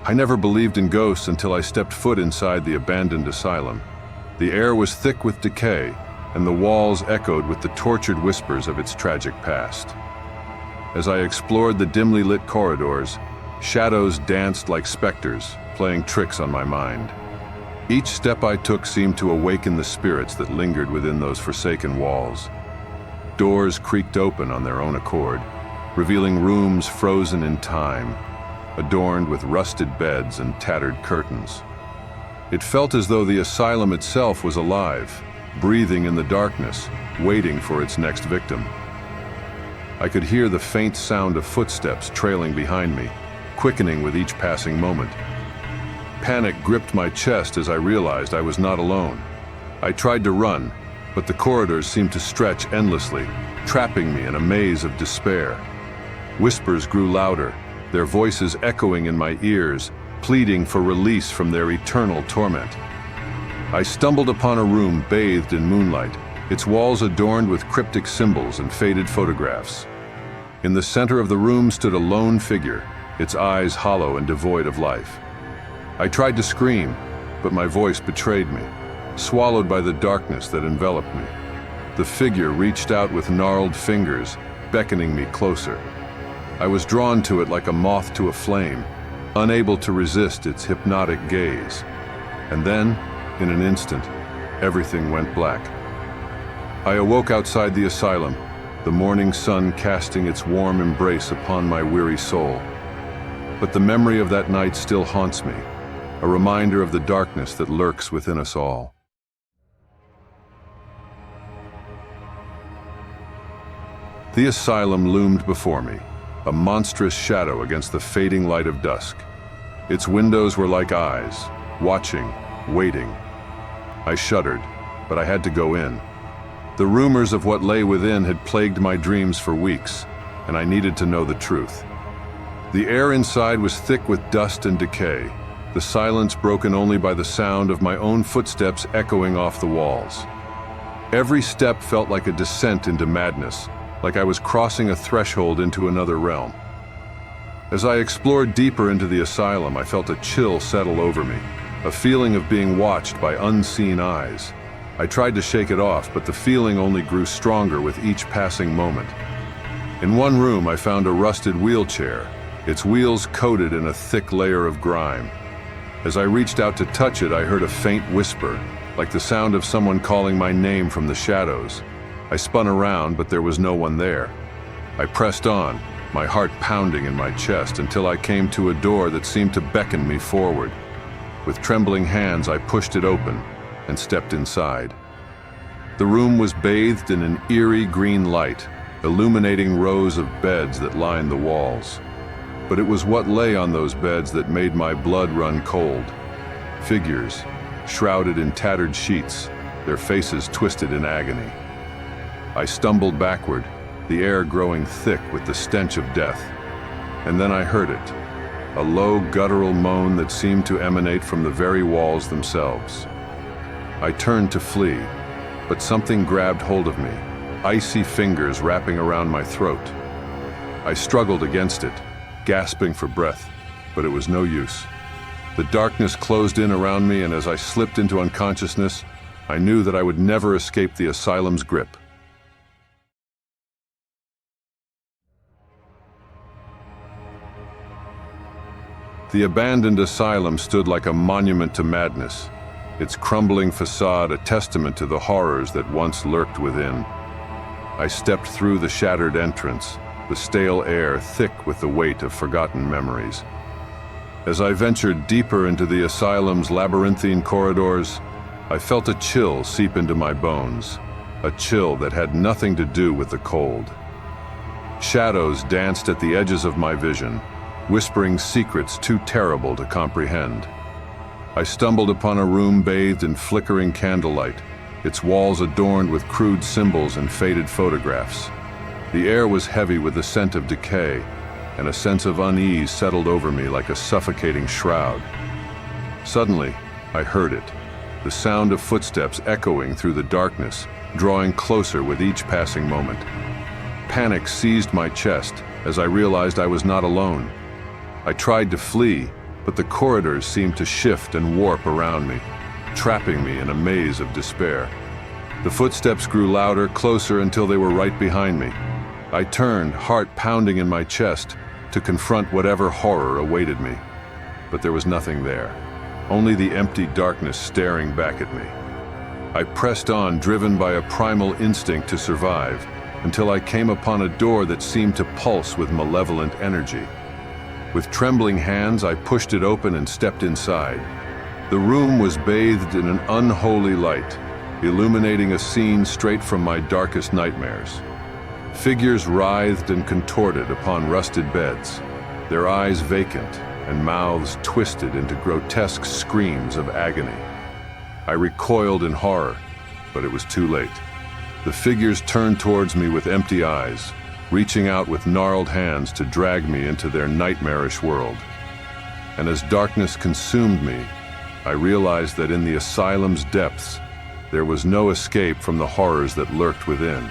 I never believed in ghosts until I stepped foot inside the abandoned asylum. The air was thick with decay, and the walls echoed with the tortured whispers of its tragic past. As I explored the dimly lit corridors, shadows danced like specters, playing tricks on my mind. Each step I took seemed to awaken the spirits that lingered within those forsaken walls. Doors creaked open on their own accord, revealing rooms frozen in time, adorned with rusted beds and tattered curtains. It felt as though the asylum itself was alive, breathing in the darkness, waiting for its next victim. I could hear the faint sound of footsteps trailing behind me, quickening with each passing moment. Panic gripped my chest as I realized I was not alone. I tried to run, but the corridors seemed to stretch endlessly, trapping me in a maze of despair. Whispers grew louder, their voices echoing in my ears, pleading for release from their eternal torment. I stumbled upon a room bathed in moonlight, its walls adorned with cryptic symbols and faded photographs. In the center of the room stood a lone figure, its eyes hollow and devoid of life. I tried to scream, but my voice betrayed me, swallowed by the darkness that enveloped me. The figure reached out with gnarled fingers, beckoning me closer. I was drawn to it like a moth to a flame, unable to resist its hypnotic gaze. And then, in an instant, everything went black. I awoke outside the asylum, the morning sun casting its warm embrace upon my weary soul. But the memory of that night still haunts me, a reminder of the darkness that lurks within us all. The asylum loomed before me, a monstrous shadow against the fading light of dusk. Its windows were like eyes, watching, waiting. I shuddered, but I had to go in. The rumors of what lay within had plagued my dreams for weeks, and I needed to know the truth. The air inside was thick with dust and decay, the silence broken only by the sound of my own footsteps echoing off the walls. Every step felt like a descent into madness, like I was crossing a threshold into another realm. As I explored deeper into the asylum, I felt a chill settle over me, a feeling of being watched by unseen eyes. I tried to shake it off, but the feeling only grew stronger with each passing moment. In one room, I found a rusted wheelchair, its wheels coated in a thick layer of grime. As I reached out to touch it, I heard a faint whisper, like the sound of someone calling my name from the shadows. I spun around, but there was no one there. I pressed on, my heart pounding in my chest, until I came to a door that seemed to beckon me forward. With trembling hands, I pushed it open and stepped inside. The room was bathed in an eerie green light, illuminating rows of beds that lined the walls. But it was what lay on those beds that made my blood run cold. Figures, shrouded in tattered sheets, their faces twisted in agony. I stumbled backward, the air growing thick with the stench of death. And then I heard it, a low guttural moan that seemed to emanate from the very walls themselves. I turned to flee, but something grabbed hold of me, icy fingers wrapping around my throat. I struggled against it, gasping for breath, but it was no use. The darkness closed in around me, and as I slipped into unconsciousness, I knew that I would never escape the asylum's grip. The abandoned asylum stood like a monument to madness, its crumbling facade a testament to the horrors that once lurked within. I stepped through the shattered entrance, the stale air thick with the weight of forgotten memories. As I ventured deeper into the asylum's labyrinthine corridors, I felt a chill seep into my bones, a chill that had nothing to do with the cold. Shadows danced at the edges of my vision, whispering secrets too terrible to comprehend. I stumbled upon a room bathed in flickering candlelight, its walls adorned with crude symbols and faded photographs. The air was heavy with the scent of decay, and a sense of unease settled over me like a suffocating shroud. Suddenly, I heard it, the sound of footsteps echoing through the darkness, drawing closer with each passing moment. Panic seized my chest as I realized I was not alone. I tried to flee, but the corridors seemed to shift and warp around me, trapping me in a maze of despair. The footsteps grew louder, closer, until they were right behind me. I turned, heart pounding in my chest, to confront whatever horror awaited me. But there was nothing there, only the empty darkness staring back at me. I pressed on, driven by a primal instinct to survive, until I came upon a door that seemed to pulse with malevolent energy. With trembling hands, I pushed it open and stepped inside. The room was bathed in an unholy light, illuminating a scene straight from my darkest nightmares. Figures writhed and contorted upon rusted beds, their eyes vacant and mouths twisted into grotesque screams of agony. I recoiled in horror, but it was too late. The figures turned towards me with empty eyes, reaching out with gnarled hands to drag me into their nightmarish world. And as darkness consumed me, I realized that in the asylum's depths, there was no escape from the horrors that lurked within.